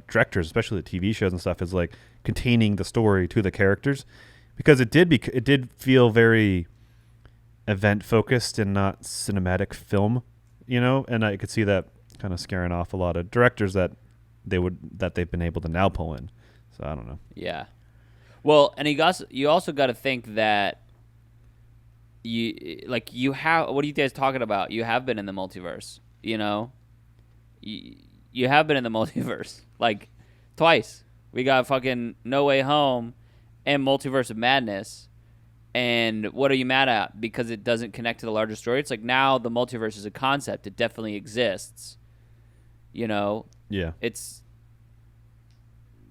Speaker 4: directors, especially the TV shows and stuff, is like containing the story to the characters, because it did feel very event focused and not cinematic film, you know, and I could see that kind of scaring off a lot of directors that they've been able to now pull in. So I don't know.
Speaker 3: Yeah. Well, and you also got to think that you have, what are you guys talking about? You have been in the multiverse, you know? You have been in the multiverse like twice. We got fucking No Way Home and Multiverse of Madness. And what are you mad at? Because it doesn't connect to the larger story? It's like, now the multiverse is a concept. It definitely exists. You know?
Speaker 4: Yeah.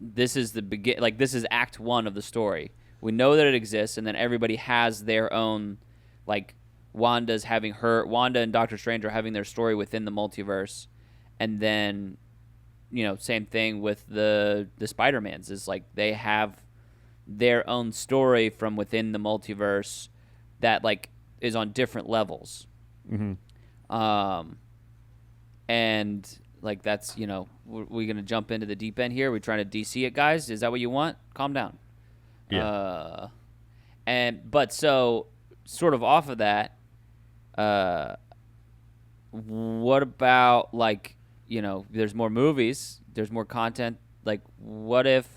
Speaker 3: This is this is act 1 of the story. We know that it exists, and then everybody has their own, like, Wanda and Doctor Strange are having their story within the multiverse. And then, you know, same thing with the Spider-Mans, is like they have their own story from within the multiverse that like is on different levels.
Speaker 4: Mm-hmm.
Speaker 3: And like, that's, you know, we're going to jump into the deep end here. We're trying to DC it, guys. Is that what you want? Calm down.
Speaker 4: Yeah.
Speaker 3: But so sort of off of that, what about, like, you know, there's more movies, there's more content. Like, what if,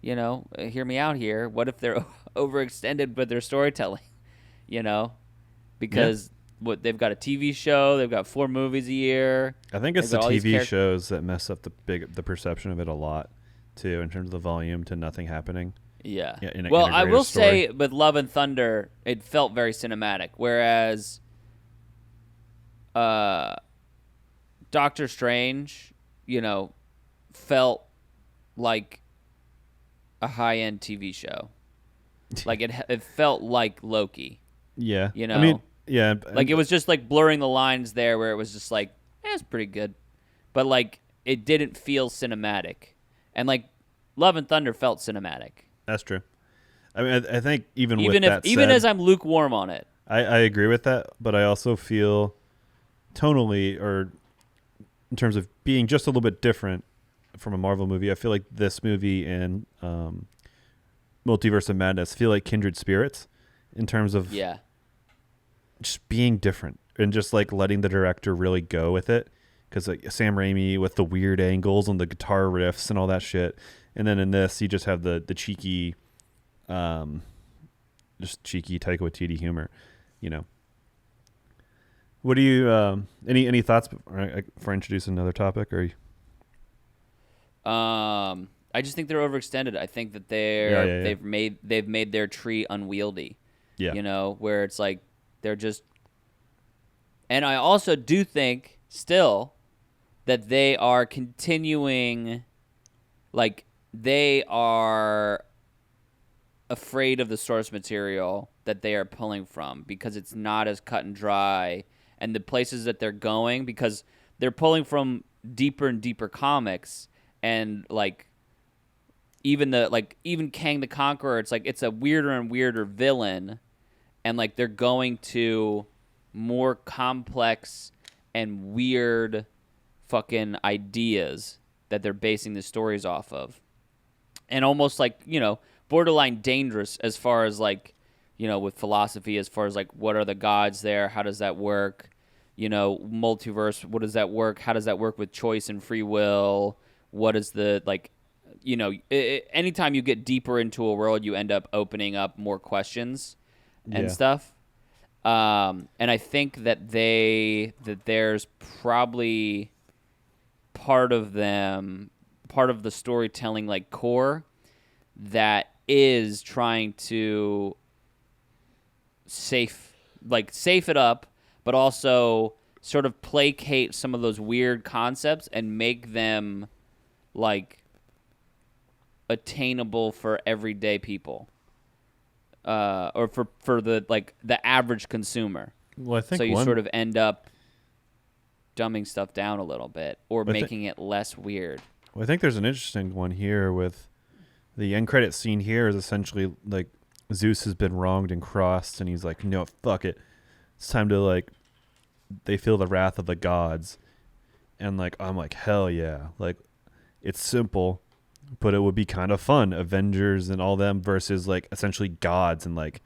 Speaker 3: you know, hear me out here, what if they're overextended with their storytelling, you know? Because they've got a TV show, they've got 4 movies a year.
Speaker 4: I think it's the TV shows that mess up the perception of it a lot. too, in terms of the volume to nothing happening.
Speaker 3: Yeah.
Speaker 4: In a
Speaker 3: Well, I
Speaker 4: greater
Speaker 3: will
Speaker 4: story.
Speaker 3: say with Love and Thunder, it felt very cinematic, whereas Doctor Strange, felt like a high-end TV show. Like it felt like Loki.
Speaker 4: Yeah.
Speaker 3: I
Speaker 4: mean, yeah.
Speaker 3: Like it was just like blurring the lines there where it was just like, it's pretty good. But like it didn't feel cinematic. And like Love and Thunder felt cinematic.
Speaker 4: That's true. I mean, I think even
Speaker 3: as I'm lukewarm on it.
Speaker 4: I agree with that, but I also feel tonally, or in terms of being just a little bit different from a Marvel movie, I feel like this movie and Multiverse of Madness feel like kindred spirits in terms of just being different and just like letting the director really go with it. Because like Sam Raimi with the weird angles and the guitar riffs and all that shit, and then in this you just have the cheeky, just cheeky Taika Waititi humor, What do you any thoughts before I introduce another topic? Or
Speaker 3: I just think they're overextended. I think that they've made their tree unwieldy.
Speaker 4: Yeah.
Speaker 3: Where it's like they're just. And I also do think still that they are continuing, like they are afraid of the source material that they are pulling from because it's not as cut and dry, and the places that they're going because they're pulling from deeper and deeper comics, and like even Kang the Conqueror, it's like it's a weirder and weirder villain, and like they're going to more complex and weird fucking ideas that they're basing the stories off of, and almost like borderline dangerous as far as like with philosophy, as far as like what are the gods there, how does that work, multiverse, what does that work, how does that work with choice and free will, what is the like anytime you get deeper into a world you end up opening up more questions and stuff. And I think that there's probably part of the storytelling like core that is trying to safe it up, but also sort of placate some of those weird concepts and make them like attainable for everyday people. Or for the average consumer.
Speaker 4: Well, I think
Speaker 3: so you sort of end up dumbing stuff down a little bit or making it less weird.
Speaker 4: Well, I think there's an interesting one here with the end credit scene here is essentially like Zeus has been wronged and crossed, and he's like, no, fuck it. It's time to like, they feel the wrath of the gods. And like, I'm like, hell yeah. Like, it's simple, but it would be kind of fun. Avengers and all them versus like essentially gods and like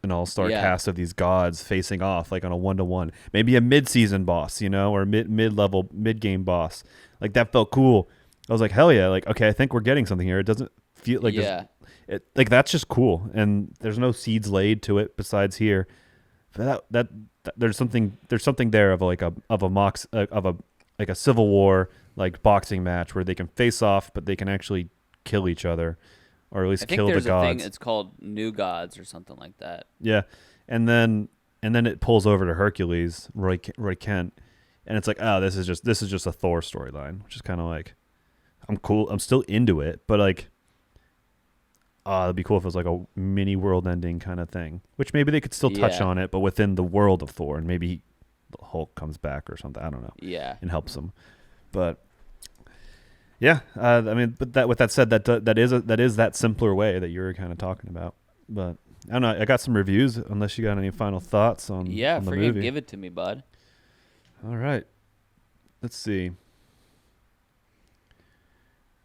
Speaker 4: an all-star cast of these gods facing off like on a 1-to-1. Maybe a mid-season boss, or mid-level, mid-game boss. Like that felt cool. I was like, hell yeah. Like, okay, I think we're getting something here. It doesn't feel like like that's just cool. And there's no seeds laid to it besides here. That there's something there of like a Civil War like boxing match where they can face off, but they can actually kill each other, or at least kill the gods. I think there's a thing.
Speaker 3: It's called New Gods or something like that.
Speaker 4: Yeah, and then it pulls over to Hercules, Roy Kent, and it's like, oh, this is just a Thor storyline, which is kind of like, I'm cool. I'm still into it, but like, it'd be cool if it was like a mini world-ending kind of thing, which maybe they could still touch on it, but within the world of Thor, and maybe the Hulk comes back or something. I don't know.
Speaker 3: Yeah,
Speaker 4: and helps them, but. Yeah, I mean, but with that said, that is that simpler way that you were kind of talking about. But I don't know. I got some reviews. Unless you got any final thoughts on the movie.
Speaker 3: Give it to me, bud.
Speaker 4: All right. Let's see.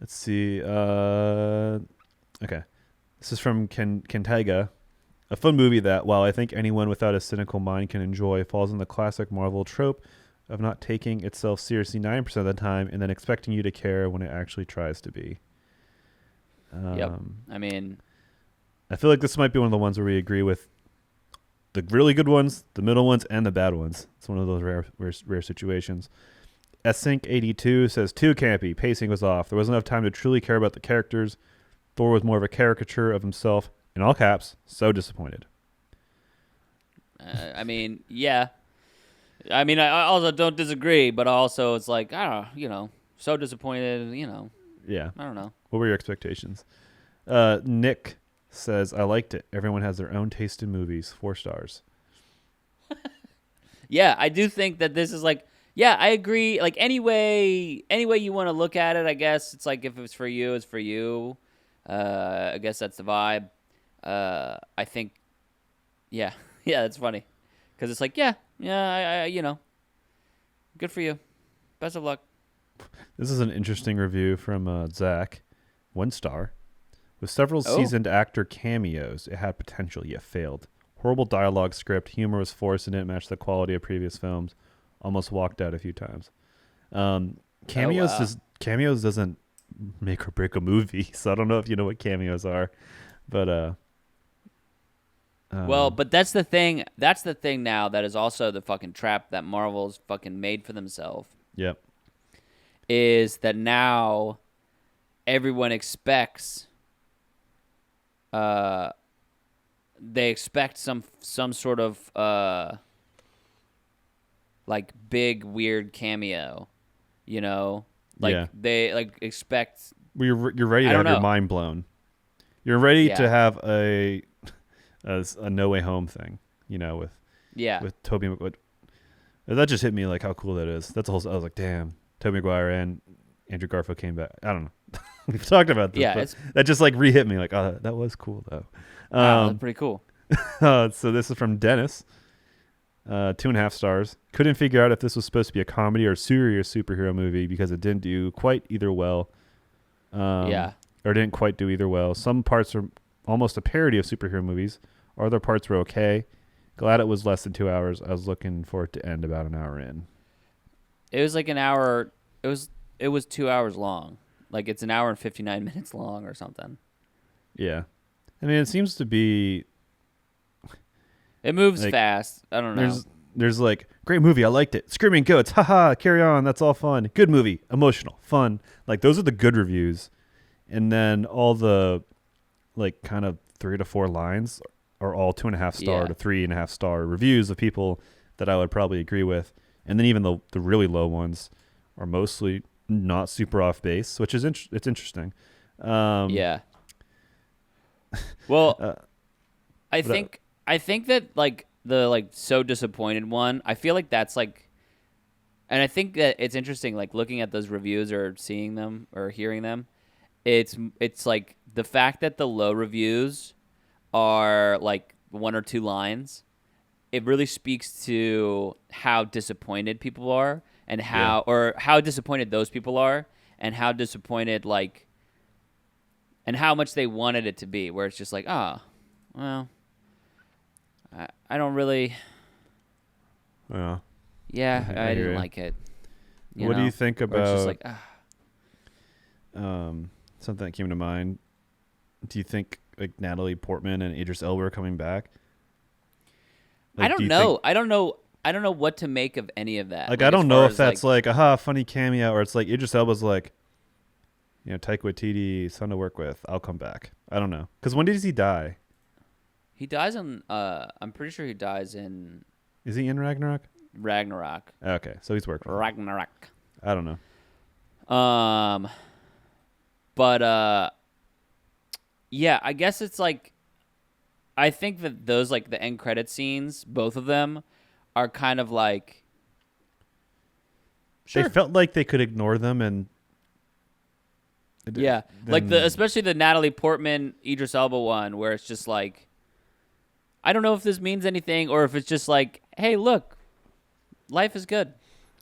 Speaker 4: Okay. This is from Kentaiga. A fun movie that, while I think anyone without a cynical mind can enjoy, falls in the classic Marvel trope of not taking itself seriously 9% of the time and then expecting you to care when it actually tries to be.
Speaker 3: Yep. I mean,
Speaker 4: I feel like this might be one of the ones where we agree with the really good ones, the middle ones, and the bad ones. It's one of those rare situations. Sync82 says too campy. Pacing was off. There wasn't enough time to truly care about the characters. Thor was more of a caricature of himself. In all caps, so disappointed.
Speaker 3: I mean, yeah. I mean, I also don't disagree, but also it's like, I don't know, so disappointed,
Speaker 4: Yeah.
Speaker 3: I don't know.
Speaker 4: What were your expectations? Nick says, I liked it. Everyone has their own taste in movies. 4 stars.
Speaker 3: Yeah, I do think that this is like, yeah, I agree. Like any way you want to look at it, I guess it's like if it's for you, it's for you. I guess that's the vibe. I think, yeah, yeah, that's funny, because it's like, yeah, I good for you, best of luck.
Speaker 4: This is an interesting review from Zach. 1 star. With several seasoned actor cameos, it had potential yet failed. Horrible dialogue script, humor was forced and didn't match the quality of previous films. Almost walked out a few times. Cameos doesn't make or break a movie, so I don't know if you know what cameos are, but
Speaker 3: well, but that's the thing. That's the thing now that is also the fucking trap that Marvel's fucking made for themselves.
Speaker 4: Yep.
Speaker 3: Is that now everyone expects they expect some sort of like big weird cameo, like they like expect.
Speaker 4: Well, you're ready to have your mind blown. You're ready to have a No Way Home thing, with Tobey Maguire. That just hit me like how cool that is. That's a whole. I was like, damn, Tobey Maguire and Andrew Garfield came back. I don't know. We've talked about this. Yeah, that just like re-hit me. Like, oh, that was cool though.
Speaker 3: Wow, that's pretty cool.
Speaker 4: So this is from Dennis. 2.5 stars. Couldn't figure out if this was supposed to be a comedy or serious superhero movie because it didn't do quite either well. Or didn't quite do either well. Some parts are almost a parody of superhero movies. Other parts were okay. Glad it was less than 2 hours. I was looking for it to end about an hour in.
Speaker 3: It was like an hour. It was 2 hours long. Like it's an hour and 59 minutes long or something.
Speaker 4: Yeah. I mean, it seems to be.
Speaker 3: It moves fast. I don't know.
Speaker 4: There's like, great movie. I liked it. Screaming goats. Haha. Carry on. That's all fun. Good movie. Emotional. Fun. Like those are the good reviews. And then all the like kind of 3 to 4 lines are all 2.5 star to 3.5 star reviews of people that I would probably agree with. And then even the really low ones are mostly not super off base, which is it's interesting.
Speaker 3: Yeah. Well, I think that like the like so disappointed one, I feel like that's like, and I think that it's interesting like looking at those reviews or seeing them or hearing them. It's like the fact that the low reviews are like 1 or 2 lines. It really speaks to how disappointed people are and how disappointed those people are and how disappointed like and how much they wanted it to be, where it's just like, oh, well, I don't really. Yeah, I didn't like it.
Speaker 4: What do you think about?
Speaker 3: It's just like,
Speaker 4: something that came to mind. Do you think like Natalie Portman and Idris Elba are coming back? Like,
Speaker 3: I don't know. I don't know what to make of any of that.
Speaker 4: Like I don't know if that's like aha funny cameo or it's like Idris Elba's like, Taika Waititi, fun to work with. I'll come back. I don't know. Because when does he die?
Speaker 3: He dies in. I'm pretty sure he dies in.
Speaker 4: Is he in Ragnarok?
Speaker 3: Ragnorak.
Speaker 4: Okay, so he's working.
Speaker 3: Ragnorak.
Speaker 4: I don't know.
Speaker 3: But yeah, I guess it's like. I think that those like the end credit scenes, both of them, are kind of like.
Speaker 4: Sure. They felt like they could ignore them and.
Speaker 3: Yeah, like especially the Natalie Portman, Idris Elba one, where it's just like, I don't know if this means anything or if it's just like, hey, look, life is good,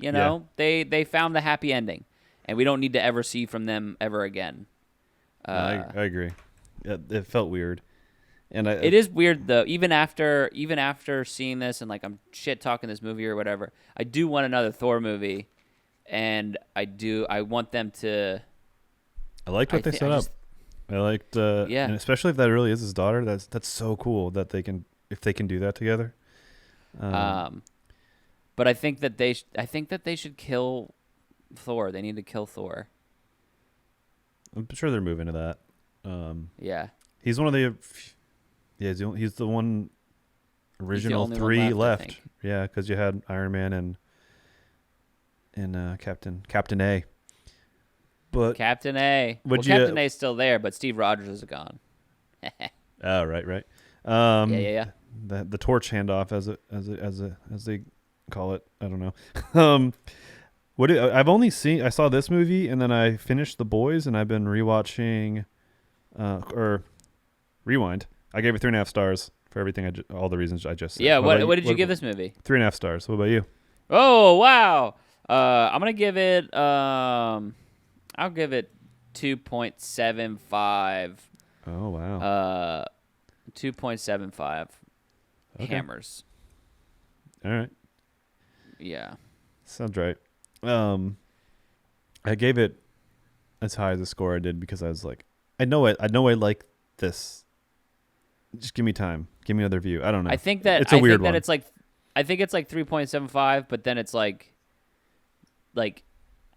Speaker 3: They found the happy ending, and we don't need to ever see from them ever again.
Speaker 4: I agree. It felt weird, and
Speaker 3: it is weird though. Even after seeing this and like I'm shit talking this movie or whatever, I do want another Thor movie, and I want them to.
Speaker 4: I liked what they set up. I liked, and especially if that really is his daughter. That's so cool that they can do that together.
Speaker 3: But I think that they should kill Thor. They need to kill Thor.
Speaker 4: I'm sure they're moving to that.
Speaker 3: Yeah.
Speaker 4: He's one of the. Yeah, he's the one original
Speaker 3: only one
Speaker 4: three
Speaker 3: left, I
Speaker 4: left.
Speaker 3: think.
Speaker 4: Yeah, because you had Iron Man and Captain A. But
Speaker 3: Captain A.
Speaker 4: Would
Speaker 3: Well,
Speaker 4: you-
Speaker 3: Captain A's still there, but Steve Rogers is gone.
Speaker 4: oh, right.
Speaker 3: Yeah.
Speaker 4: The torch handoff as they call it. I don't know. I saw this movie and then I finished The Boys and I've been rewatching, or Rewind. I gave it 3.5 stars for everything. All the reasons I just said.
Speaker 3: Yeah.
Speaker 4: What about
Speaker 3: What did you give this movie?
Speaker 4: 3.5 stars. What about you?
Speaker 3: Oh wow. I'm gonna give it. I'll give it 2.75.
Speaker 4: Oh wow.
Speaker 3: 2.75
Speaker 4: Okay.
Speaker 3: hammers.
Speaker 4: All right.
Speaker 3: Yeah.
Speaker 4: Sounds right. I gave it as high as the score I did because I was like, I know I like this. Just give me time. Give me another view. I don't know.
Speaker 3: I think that
Speaker 4: it's a weird
Speaker 3: think that
Speaker 4: one.
Speaker 3: it's like, I think it's like 3.75, but then it's like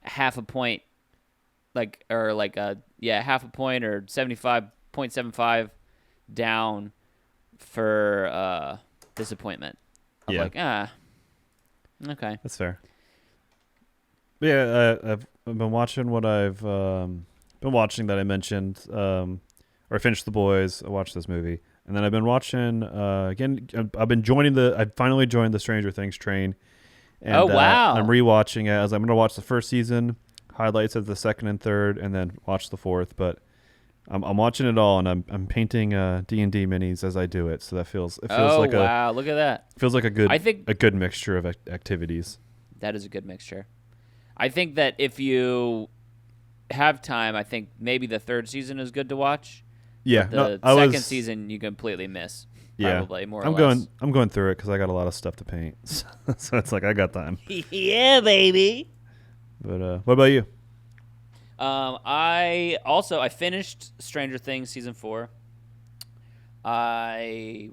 Speaker 3: half a point, half a point or 75.75 down for disappointment. I'm
Speaker 4: Yeah.
Speaker 3: like, okay.
Speaker 4: That's fair. But yeah, I've been watching what I've been watching that I mentioned. Or I finished The Boys. I watched this movie, and then I've been watching again. I finally joined the Stranger Things train. And,
Speaker 3: Oh, wow.
Speaker 4: I'm rewatching it as I'm going to watch the first season, highlights of the second and third, and then watch the fourth. But I'm watching it all, and I'm painting D&D minis as I do it. So it feels like
Speaker 3: wow, look at that.
Speaker 4: a good
Speaker 3: I think
Speaker 4: a good mixture of activities.
Speaker 3: that is a good mixture. I think that if you have time, I think maybe the third season is good to watch.
Speaker 4: Yeah,
Speaker 3: The
Speaker 4: I
Speaker 3: second
Speaker 4: was,
Speaker 3: season you completally miss.
Speaker 4: Yeah,
Speaker 3: Probably more or
Speaker 4: I'm
Speaker 3: less.
Speaker 4: going through it because I got a lot of stuff to paint, so it's like I got time.
Speaker 3: Yeah, baby.
Speaker 4: But what about you?
Speaker 3: I finished Stranger Things season 4. I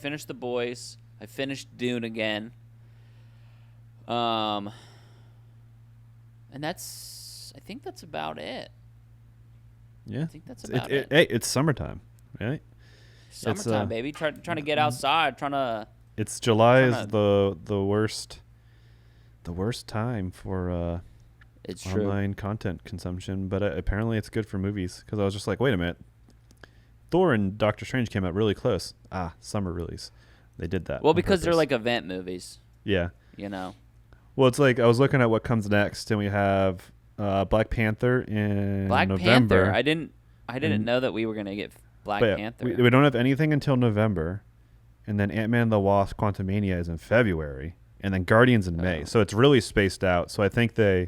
Speaker 3: finished The Boys. I finished Dune again. And I think that's about it.
Speaker 4: Yeah,
Speaker 3: I think that's about it.
Speaker 4: Hey, it's summertime, right?
Speaker 3: Summertime, baby. Trying to get outside. Trying to.
Speaker 4: It's July is
Speaker 3: Tryna-
Speaker 4: the worst time for
Speaker 3: It's true.
Speaker 4: online content consumption, but apparently it's good for movies because I was just like, wait a minute, Thor and Doctor Strange came out really close. Summer release. They did that.
Speaker 3: Well,
Speaker 4: on
Speaker 3: because they're
Speaker 4: purpose.
Speaker 3: like event movies.
Speaker 4: Yeah.
Speaker 3: You know.
Speaker 4: Well, it's like I was looking at what comes next, and we have Black Panther in
Speaker 3: Black
Speaker 4: November.
Speaker 3: Panther. I didn't
Speaker 4: And-
Speaker 3: know that we were gonna get Black
Speaker 4: But yeah,
Speaker 3: Panther.
Speaker 4: we don't have anything until November, and then Ant-Man and the Wasp: Quantumania is in February, and then Guardians in May.
Speaker 3: Oh.
Speaker 4: So it's really spaced out. So I think
Speaker 3: Do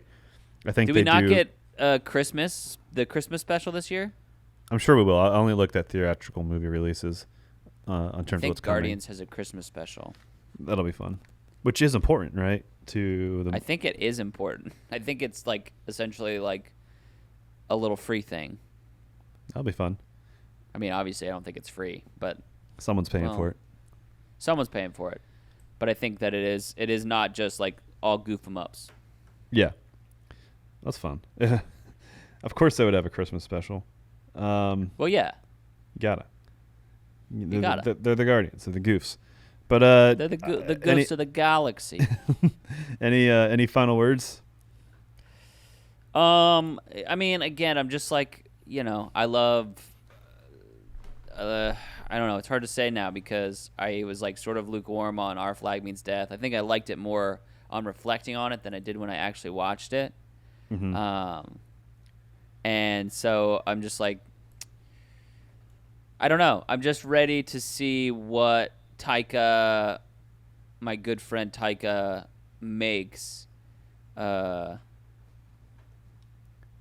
Speaker 4: they
Speaker 3: we not
Speaker 4: do.
Speaker 3: get the Christmas special this year?
Speaker 4: I'm sure we will. I only looked at theatrical movie releases in
Speaker 3: I
Speaker 4: terms of
Speaker 3: think
Speaker 4: what's coming.
Speaker 3: Guardians has a Christmas special.
Speaker 4: That'll be fun, which is important, right? To the
Speaker 3: I think it is important. I think it's like essentially like a little free thing.
Speaker 4: that'll be fun.
Speaker 3: I mean, obviously, I don't think it's free, but
Speaker 4: Someone's paying for it.
Speaker 3: someone's paying for it. But I think that it is not just like all goof 'em ups.
Speaker 4: Yeah, that's fun. Of course, they would have a Christmas special.
Speaker 3: Well, yeah,
Speaker 4: Gotta. They're,
Speaker 3: gotta.
Speaker 4: They're the Guardians. They're the goofs. But
Speaker 3: they're the
Speaker 4: any-
Speaker 3: ghosts of the galaxy.
Speaker 4: any final words?
Speaker 3: I mean, again, I'm just like, I love. I don't know. It's hard to say now because I was like sort of lukewarm on Our Flag Means Death. I think I liked it more on reflecting on it than I did when I actually watched it.
Speaker 4: Mm-hmm.
Speaker 3: And so I'm just like, I don't know. I'm just ready to see what Taika, my good friend Taika, makes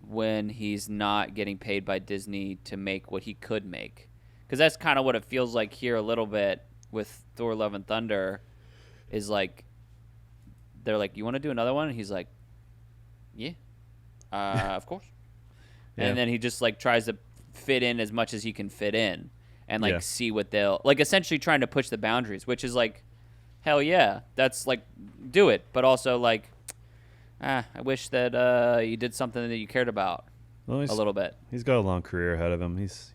Speaker 3: when he's not getting paid by Disney to make what he could make. Because that's kind of what it feels like here a little bit with Thor Love and Thunder is like, they're like, you want to do another one? And he's like, yeah, of course.
Speaker 4: Yeah.
Speaker 3: And then he just like tries to fit in as much as he can fit in and like
Speaker 4: Yeah.
Speaker 3: see what they'll like, essentially trying to push the boundaries, which is like, hell yeah, that's like, do it. But also like, I wish that you did something that you cared about
Speaker 4: Well,
Speaker 3: a little bit.
Speaker 4: He's got a long career ahead of him. He's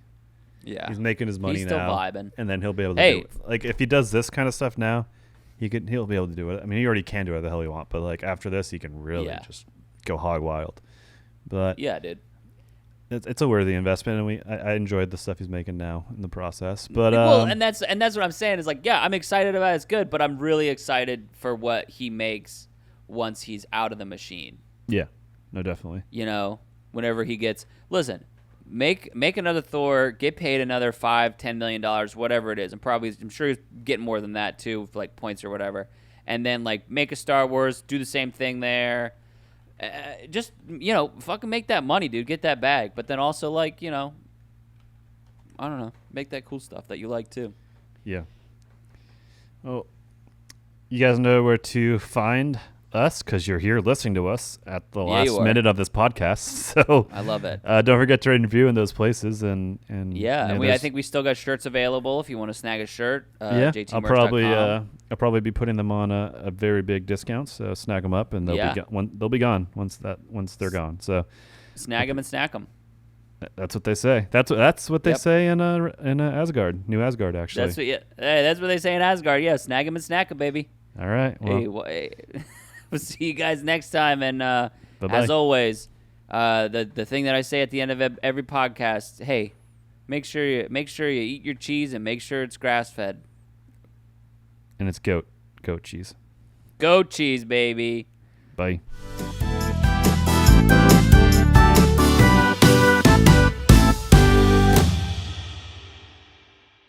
Speaker 4: making his money
Speaker 3: He's still
Speaker 4: now,
Speaker 3: vibing.
Speaker 4: and then he'll be able to do it. Like if he does this kind of stuff now, he'll be able to do it. I mean, he already can do whatever the hell he wants, but like after this, he can really just go hog wild. But
Speaker 3: yeah, dude,
Speaker 4: it's a worthy investment, and I enjoyed the stuff he's making now in the process. But
Speaker 3: well, and that's what I'm saying is like, yeah, I'm excited about it. It's good, but I'm really excited for what he makes once he's out of the machine.
Speaker 4: Yeah, no, definitely.
Speaker 3: You know, whenever he gets make another Thor, get paid another $5-10 million, whatever it is, and I'm sure he's getting more than that too, for like points or whatever. And then like make a Star Wars, do the same thing there. Just fucking make that money, dude. Get that bag, but then also like I don't know, make that cool stuff that you like too.
Speaker 4: Yeah. Well, you guys know where to find us because you're here listening to us at the last minute of this podcast. So
Speaker 3: I love it.
Speaker 4: Don't forget to rate and review in those places, and
Speaker 3: I think we still got shirts available if you want to snag a shirt.
Speaker 4: I'll probably be putting them on a very big discount. So snag them up, and they'll be gone once they're gone. So
Speaker 3: snag them and snack them.
Speaker 4: That's what they say. That's what they say in Asgard, New Asgard, actually.
Speaker 3: That's what they say in Asgard. Yeah, snag them and snack them, baby.
Speaker 4: All right. Well,
Speaker 3: we'll see you guys next time. And
Speaker 4: bye-bye.
Speaker 3: As always, the thing that I say at the end of every podcast: hey, make sure you eat your cheese and make sure it's grass fed.
Speaker 4: And it's goat cheese.
Speaker 3: Goat cheese, baby.
Speaker 4: Bye.